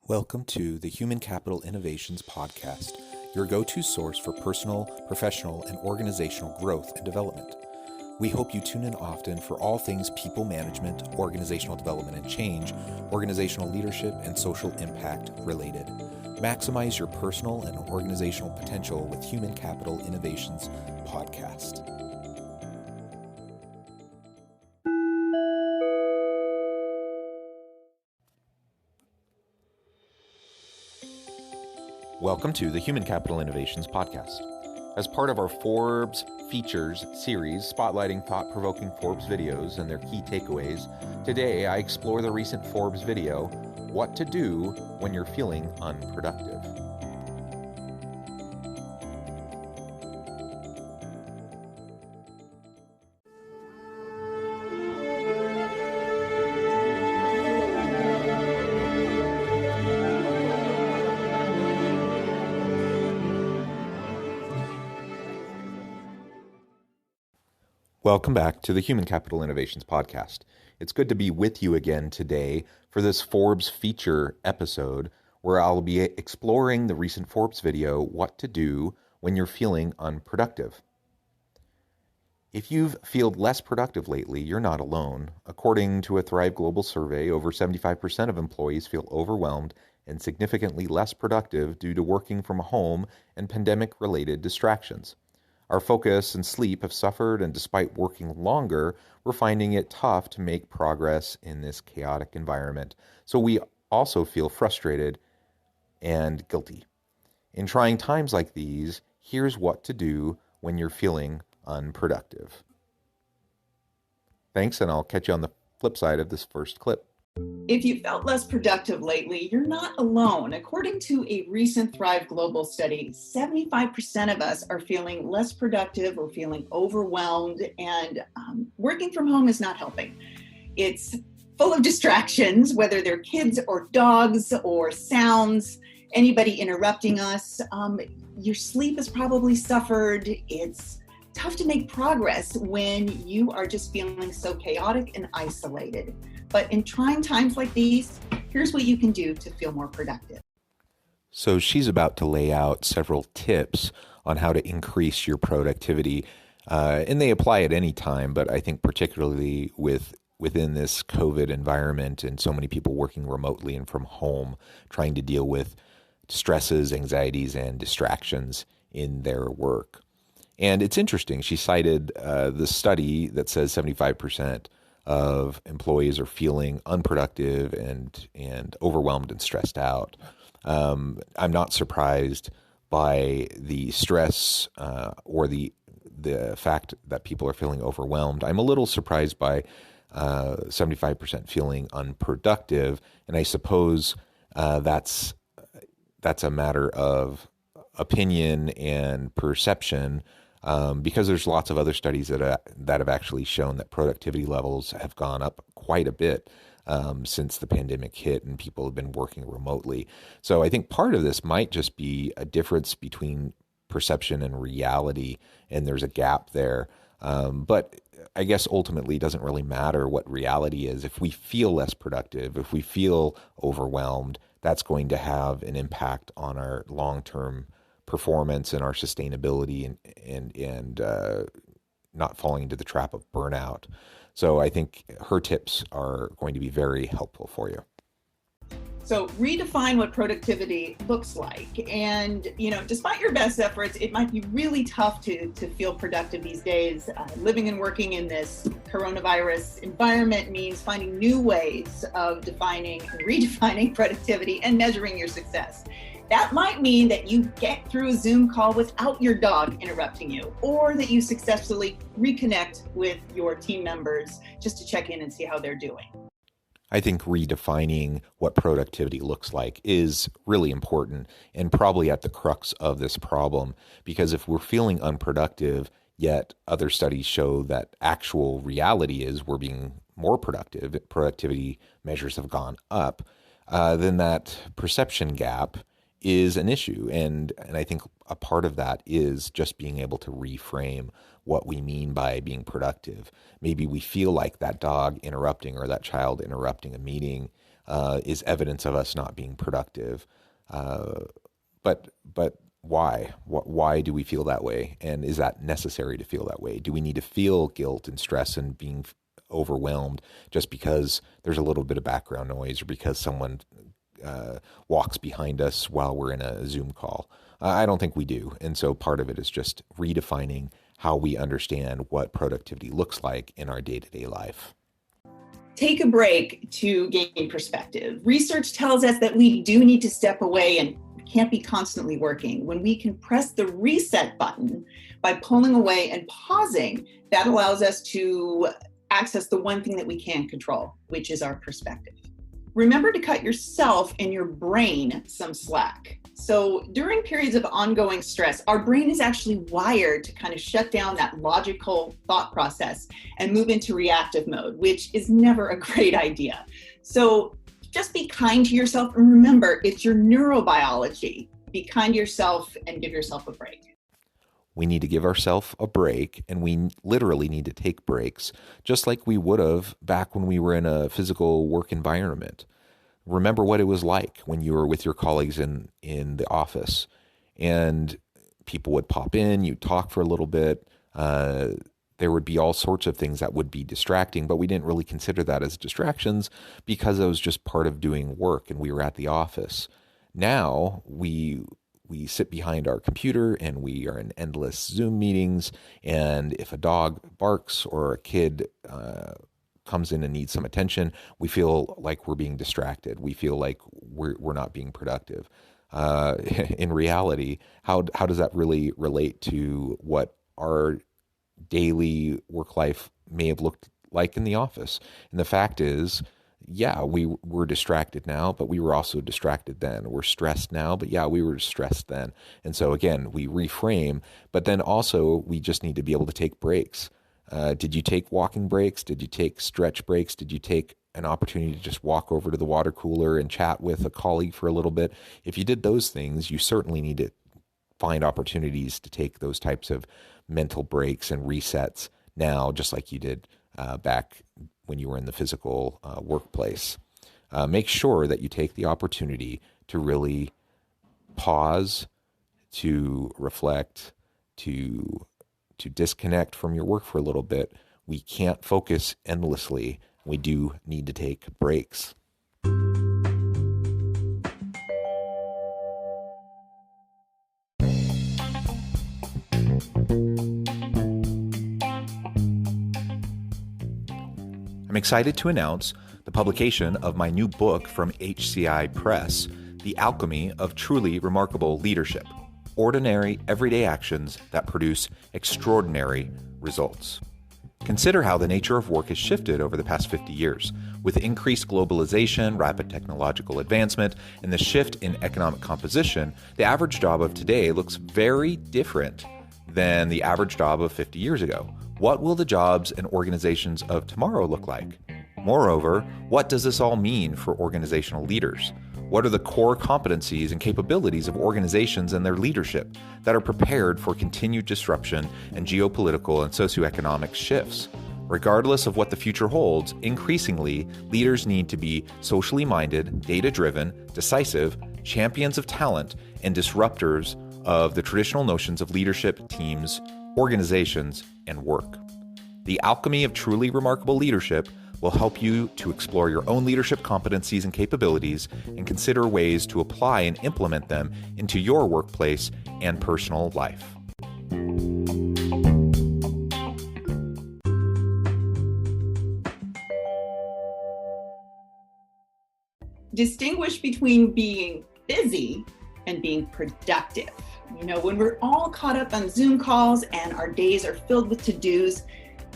Welcome to the Human Capital Innovations Podcast, your go-to source for personal, professional, and organizational growth and development. We hope you tune in often for all things people management, organizational development and change, organizational leadership, and social impact related. Maximize your personal and organizational potential with Human Capital Innovations Podcast. Welcome to the Human Capital Innovations Podcast. As part of our Forbes Features series spotlighting thought-provoking Forbes videos and their key takeaways, today I explore the recent Forbes video, What to Do When You're Feeling Unproductive. Welcome back to the Human Capital Innovations Podcast. It's good to be with you again today for this Forbes feature episode where I'll be exploring the recent Forbes video, What to Do When You're Feeling Unproductive. If you've felt less productive lately, you're not alone. According to a Thrive Global survey, over 75% of employees feel overwhelmed and significantly less productive due to working from home and pandemic-related distractions. Our focus and sleep have suffered, and despite working longer, we're finding it tough to make progress in this chaotic environment. So we also feel frustrated and guilty. In trying times like these, here's what to do when you're feeling unproductive. Thanks, and I'll catch you on the flip side of this first clip. If you felt less productive lately, you're not alone. According to a recent Thrive Global study, 75% of us are feeling less productive or feeling overwhelmed, and working from home is not helping. It's full of distractions, whether they're kids or dogs or sounds, anybody interrupting us. Your sleep has probably suffered. It's tough to make progress when you are just feeling so chaotic and isolated. But in trying times like these, here's what you can do to feel more productive. So she's about to lay out several tips on how to increase your productivity, and they apply at any time, but I think particularly within this COVID environment and so many people working remotely and from home, trying to deal with stresses, anxieties, and distractions in their work. And it's interesting, she cited the study that says 75% of employees are feeling unproductive and overwhelmed and stressed out. I'm not surprised by the stress or the fact that people are feeling overwhelmed. I'm a little surprised by 75% feeling unproductive, and I suppose that's a matter of opinion and perception. Because there's lots of other studies that have actually shown that productivity levels have gone up quite a bit since the pandemic hit and people have been working remotely. So I think part of this might just be a difference between perception and reality, and there's a gap there. But I guess ultimately it doesn't really matter what reality is. If we feel less productive, if we feel overwhelmed, that's going to have an impact on our long-term performance and our sustainability and not falling into the trap of burnout. So I think her tips are going to be very helpful for you. So redefine what productivity looks like. And, despite your best efforts, it might be really tough to feel productive these days. Living and working in this coronavirus environment means finding new ways of defining and redefining productivity and measuring your success. That might mean that you get through a Zoom call without your dog interrupting you, or that you successfully reconnect with your team members just to check in and see how they're doing. I think redefining what productivity looks like is really important and probably at the crux of this problem, because if we're feeling unproductive, yet other studies show that actual reality is we're being more productive, productivity measures have gone up, then that perception gap is an issue. And I think a part of that is just being able to reframe what we mean by being productive. Maybe we feel like that dog interrupting or that child interrupting a meeting is evidence of us not being productive. But why? Why do we feel that way? And is that necessary to feel that way? Do we need to feel guilt and stress and being overwhelmed just because there's a little bit of background noise or because someone walks behind us while we're in a Zoom call? I don't think we do. And so part of it is just redefining how we understand what productivity looks like in our day-to-day life. Take a break to gain perspective. Research tells us that we do need to step away and can't be constantly working. When we can press the reset button by pulling away and pausing, that allows us to access the one thing that we can control, which is our perspective. Remember to cut yourself and your brain some slack. So during periods of ongoing stress, our brain is actually wired to kind of shut down that logical thought process and move into reactive mode, which is never a great idea. So just be kind to yourself and remember, it's your neurobiology. Be kind to yourself and give yourself a break. We need to give ourselves a break, and we literally need to take breaks, just like we would have back when we were in a physical work environment. Remember what it was like when you were with your colleagues in the office, and people would pop in, you'd talk for a little bit. There would be all sorts of things that would be distracting, but we didn't really consider that as distractions because it was just part of doing work and we were at the office. Now we sit behind our computer and we are in endless Zoom meetings. And if a dog barks or a kid comes in and needs some attention, we feel like we're being distracted. We feel like we're not being productive. In reality, how does that really relate to what our daily work life may have looked like in the office? And the fact is, yeah, we were distracted now, but we were also distracted then. We're stressed now, but yeah, we were stressed then. And so again, we reframe, but then also we just need to be able to take breaks. Did you take walking breaks? Did you take stretch breaks? Did you take an opportunity to just walk over to the water cooler and chat with a colleague for a little bit? If you did those things, you certainly need to find opportunities to take those types of mental breaks and resets now, just like you did back when you were in the physical workplace. Make sure that you take the opportunity to really pause, to reflect, to disconnect from your work for a little bit. We can't focus endlessly. We do need to take breaks. I'm excited to announce the publication of my new book from HCI Press, The Alchemy of Truly Remarkable Leadership: Ordinary, Everyday Actions that Produce Extraordinary Results. Consider how the nature of work has shifted over the past 50 years. With increased globalization, rapid technological advancement, and the shift in economic composition, the average job of today looks very different than the average job of 50 years ago. What will the jobs and organizations of tomorrow look like? Moreover, what does this all mean for organizational leaders? What are the core competencies and capabilities of organizations and their leadership that are prepared for continued disruption and geopolitical and socioeconomic shifts? Regardless of what the future holds, increasingly, leaders need to be socially minded, data-driven, decisive, champions of talent, and disruptors of the traditional notions of leadership, teams, organizations, and work. The Alchemy of Truly Remarkable Leadership will help you to explore your own leadership competencies and capabilities and consider ways to apply and implement them into your workplace and personal life. Distinguish between being busy and being productive. You know, when we're all caught up on Zoom calls and our days are filled with to-dos,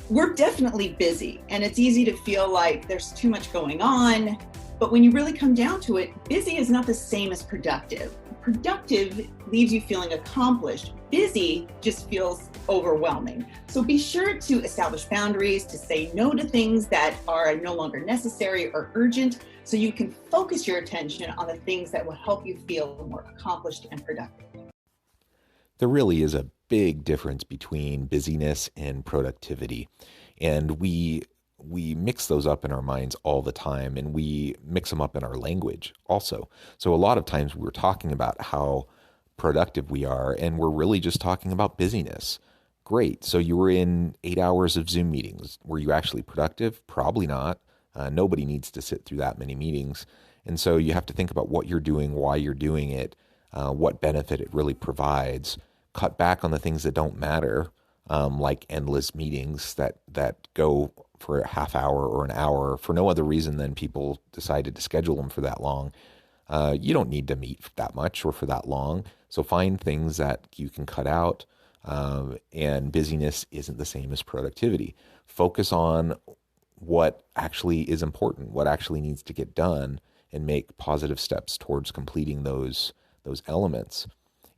we're definitely busy, and it's easy to feel like there's too much going on. But when you really come down to it, busy is not the same as productive. Productive leaves you feeling accomplished. Busy just feels overwhelming. So be sure to establish boundaries, to say no to things that are no longer necessary or urgent, so you can focus your attention on the things that will help you feel more accomplished and productive. There really is a big difference between busyness and productivity. And we we mix those up in our minds all the time, and we mix them up in our language also. So a lot of times we're talking about how productive we are, and we're really just talking about busyness. Great. So you were in 8 hours of Zoom meetings. Were you actually productive? Probably not. Nobody needs to sit through that many meetings. And so you have to think about what you're doing, why you're doing it, what benefit it really provides. Cut back on the things that don't matter, like endless meetings that go for a half hour or an hour for no other reason than people decided to schedule them for that long. You don't need to meet that much or for that long. So find things that you can cut out. And busyness isn't the same as productivity. Focus on what actually is important, what actually needs to get done, and make positive steps towards completing those elements.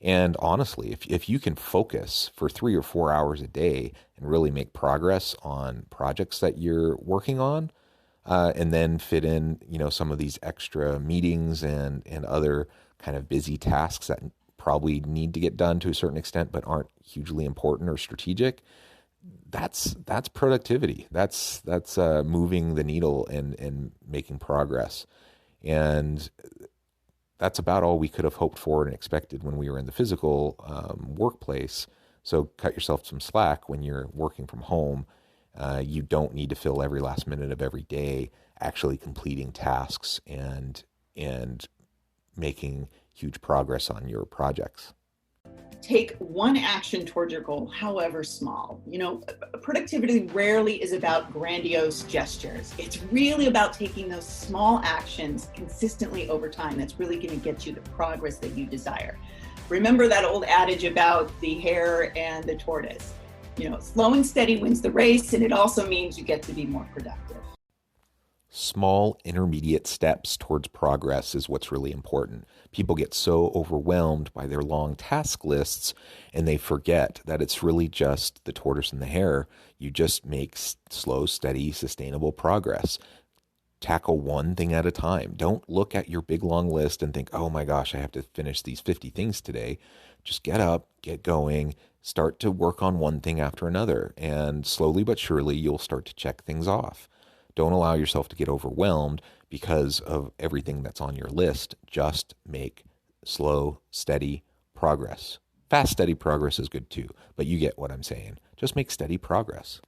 And honestly, if you can focus for 3 or 4 hours a day and really make progress on projects that you're working on, and then fit in, some of these extra meetings and other kind of busy tasks that probably need to get done to a certain extent, but aren't hugely important or strategic. That's productivity. That's moving the needle and making progress. And that's about all we could have hoped for and expected when we were in the physical workplace. So cut yourself some slack when you're working from home. You don't need to fill every last minute of every day actually completing tasks and making huge progress on your projects. Take one action towards your goal, however small. Productivity rarely is about grandiose gestures. It's really about taking those small actions consistently over time. That's really going to get you the progress that you desire. Remember that old adage about the hare and the tortoise. Slow and steady wins the race, and it also means you get to be more productive. Small intermediate steps towards progress is what's really important. People get so overwhelmed by their long task lists, and they forget that it's really just the tortoise and the hare. You just make slow, steady, sustainable progress. Tackle one thing at a time. Don't look at your big long list and think, oh my gosh, I have to finish these 50 things today. Just get up, get going, start to work on one thing after another, and slowly but surely you'll start to check things off. Don't allow yourself to get overwhelmed because of everything that's on your list. Just make slow, steady progress. Fast, steady progress is good too, but you get what I'm saying. Just make steady progress.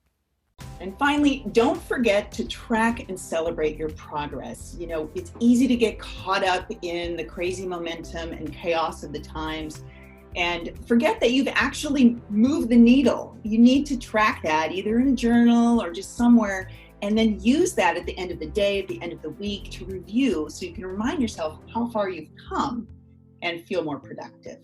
And finally, don't forget to track and celebrate your progress. It's easy to get caught up in the crazy momentum and chaos of the times and forget that you've actually moved the needle. You need to track that either in a journal or just somewhere, and then use that at the end of the day, at the end of the week to review so you can remind yourself how far you've come and feel more productive.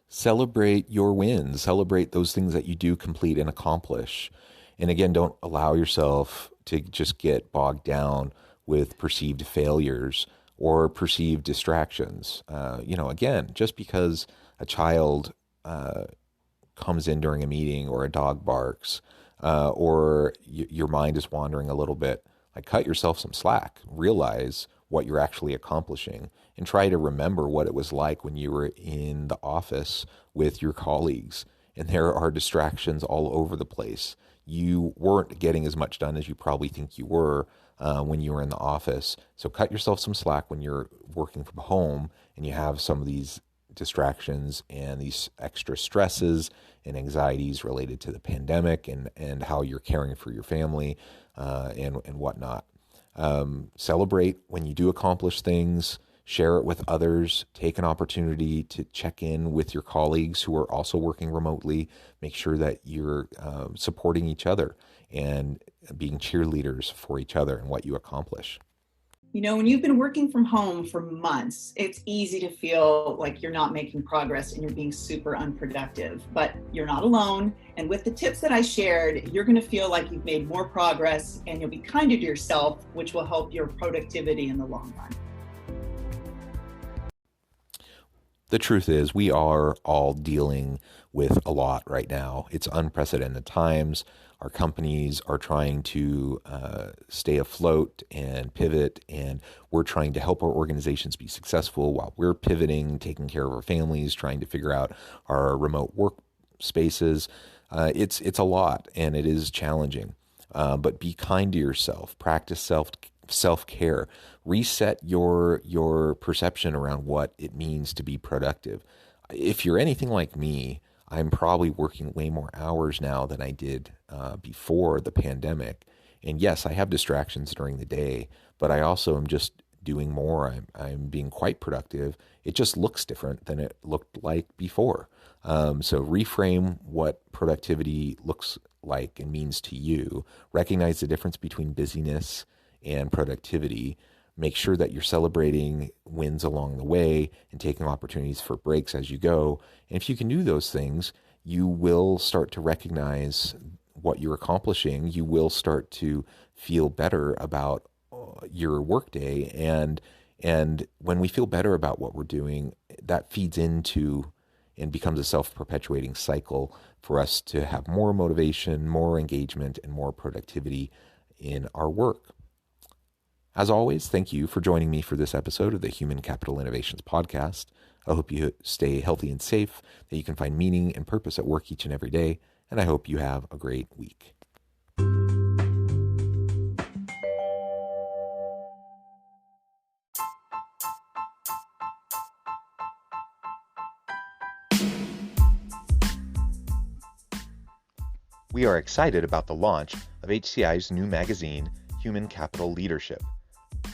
Celebrate your wins. Celebrate those things that you do complete and accomplish. And again, don't allow yourself to just get bogged down with perceived failures or perceived distractions. Again, just because a child comes in during a meeting or a dog barks, or your mind is wandering a little bit, like cut yourself some slack. Realize what you're actually accomplishing and try to remember what it was like when you were in the office with your colleagues. And there are distractions all over the place. You weren't getting as much done as you probably think you were when you were in the office. So cut yourself some slack when you're working from home and you have some of these distractions and these extra stresses and anxieties related to the pandemic and how you're caring for your family and whatnot. Celebrate when you do accomplish things, share it with others, take an opportunity to check in with your colleagues who are also working remotely, make sure that you're supporting each other and being cheerleaders for each other and what you accomplish. When you've been working from home for months, it's easy to feel like you're not making progress and you're being super unproductive, but you're not alone. And with the tips that I shared, you're going to feel like you've made more progress and you'll be kinder to yourself, which will help your productivity in the long run. The truth is, we are all dealing with a lot right now. It's unprecedented times. Our companies are trying to stay afloat and pivot, and we're trying to help our organizations be successful while we're pivoting, taking care of our families, trying to figure out our remote work spaces. It's a lot and it is challenging. But be kind to yourself. Practice self-care. Reset your perception around what it means to be productive. If you're anything like me, I'm probably working way more hours now than I did before the pandemic. And yes, I have distractions during the day, but I also am just doing more. I'm being quite productive. It just looks different than it looked like before. So reframe what productivity looks like and means to you. Recognize the difference between busyness and productivity. Make sure that you're celebrating wins along the way and taking opportunities for breaks as you go. And if you can do those things, you will start to recognize what you're accomplishing. You will start to feel better about your workday. And when we feel better about what we're doing, that feeds into and becomes a self-perpetuating cycle for us to have more motivation, more engagement, and more productivity in our work. As always, thank you for joining me for this episode of the Human Capital Innovations Podcast. I hope you stay healthy and safe, that you can find meaning and purpose at work each and every day, and I hope you have a great week. We are excited about the launch of HCI's new magazine, Human Capital Leadership.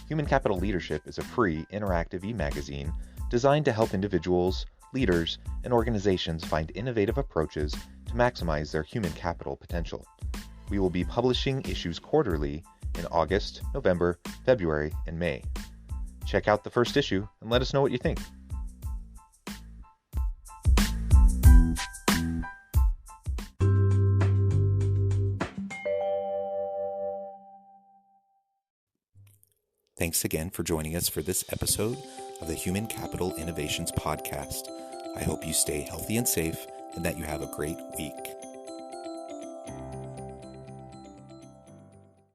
Human Capital Leadership is a free, interactive e-magazine designed to help individuals, leaders, and organizations find innovative approaches to maximize their human capital potential. We will be publishing issues quarterly in August, November, February, and May. Check out the first issue and let us know what you think. Thanks again for joining us for this episode of the Human Capital Innovations Podcast. I hope you stay healthy and safe and that you have a great week.